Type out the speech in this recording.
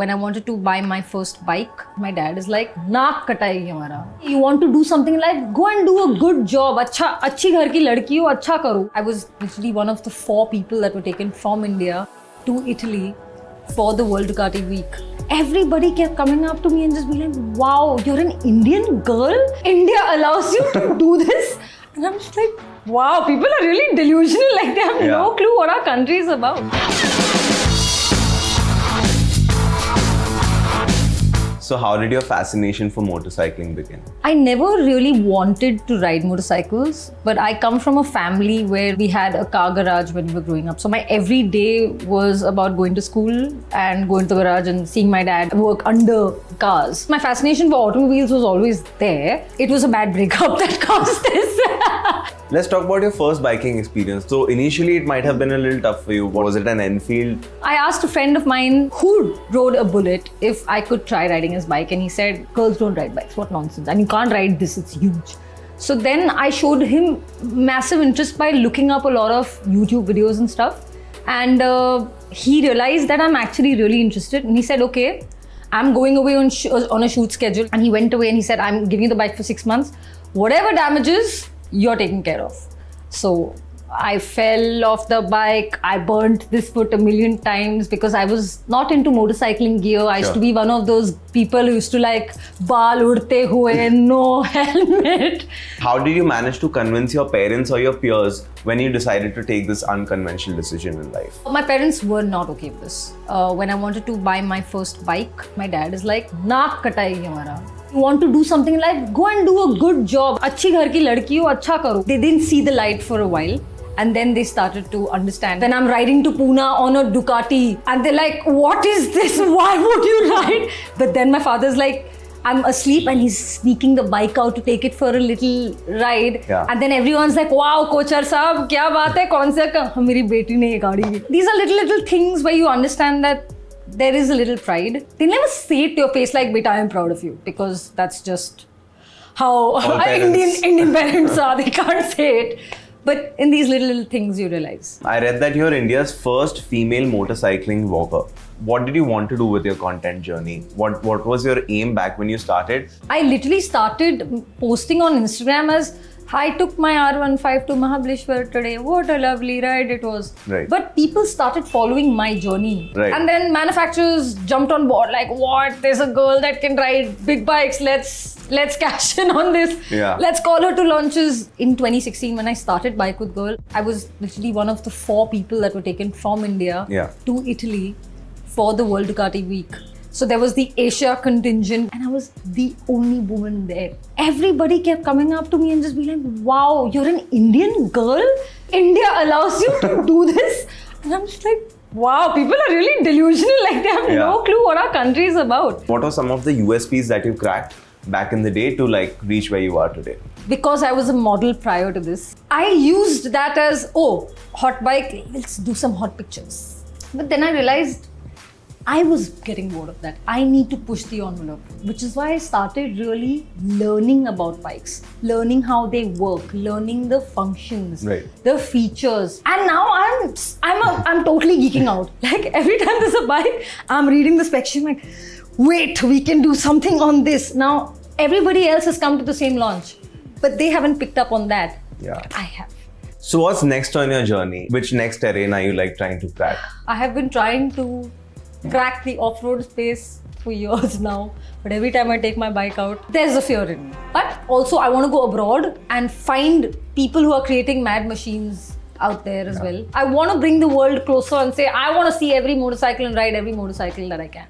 when I wanted to buy my first bike, my dad is like, naak katayegi hamara. You want to do something in life? Go and do a good job. Achhi ghar ki ladki ho, acha karo. I was literally one of the 4 people that were taken from India to Italy for the World Ducati week. Everybody kept coming up to me and just being like, wow, you're an Indian girl? India allows you to do this? And I'm just like, wow, people are really delusional. Like, they have no clue what our country is about. So how did your fascination for motorcycling begin? I never really wanted to ride motorcycles, but I come from a family where we had a car garage when we were growing up. So my every day was about going to school and going to the garage and seeing my dad work under cars. My fascination for automobiles was always there. It was a bad breakup that caused this. Let's talk about your first biking experience. So initially it might have been a little tough for you. Was it an Enfield? I asked a friend of mine who rode a Bullet if I could try riding his bike, and he said, girls don't ride bikes, what nonsense, and you can't ride this, it's huge. So then I showed him massive interest by looking up a lot of YouTube videos and stuff, and he realized that I'm actually really interested, and he said, okay, I'm going away on a shoot schedule, and he went away and he said, I'm giving you the bike for 6 months, whatever damages, you're taken care of. So I fell off the bike, I burnt this foot a million times because I was not into motorcycling gear. I used to be one of those people who used to like baal udte hue, no helmet. How did you manage to convince your parents or your peers when you decided to take this unconventional decision in life? My parents were not okay with this. When I wanted to buy my first bike, my dad is like, naak katayegi hamara. You want to do something in life? Go and do a good job. Achhi ghar ki ladki ho, acha karo. They didn't see the light for a while. And then they started to understand. Then I'm riding to Pune on a Ducati. And they're like, what is this? Why would you ride? But then my father's like, I'm asleep and he's sneaking the bike out to take it for a little ride. And then everyone's like, wow, Kochhar saab, kya baat hai? Kaun se ka? Meri beti ne ye gaadi. These are little things where you understand that there is a little pride. They never say it to your face like, beta, I'm proud of you. Because that's just how Indian parents are. They can't say it. But in these little things you realize. I read that you're India's first female motorcycling vlogger. What did you want to do with your content journey? What was your aim back when you started? I literally started posting on Instagram as, I took my R15 to Mahabaleshwar today. What a lovely ride it was. Right. But people started following my journey. Right. And then manufacturers jumped on board like, what? There's a girl that can ride big bikes. Let's cash in on this. Yeah. Let's call her to launches. In 2016, when I started Bike with Girl, I was literally one of the 4 people that were taken from India to Italy for the World Ducati week. So there was the Asia contingent and I was the only woman there. Everybody kept coming up to me and just being like, wow, you're an Indian girl? India allows you to do this? And I'm just like, wow, people are really delusional. Like, they have no clue what our country is about. What are some of the USPs that you cracked back in the day to like reach where you are today? Because I was a model prior to this, I used that as, oh, hot bike, let's do some hot pictures. But then I realized I was getting bored of that. I need to push the envelope, which is why I started really learning about bikes, learning how they work, learning the functions, the features. And now I'm totally geeking out. Like, every time there's a bike, I'm reading the spec sheet, like, wait, we can do something on this. Now, everybody else has come to the same launch, but they haven't picked up on that. I have. So what's next on your journey? Which next terrain are you like trying to crack? I have been trying to crack the off-road space for years now, but every time I take my bike out, there's a fear in me. But also I want to go abroad and find people who are creating mad machines out there as well. I want to bring the world closer and say, I want to see every motorcycle and ride every motorcycle that I can.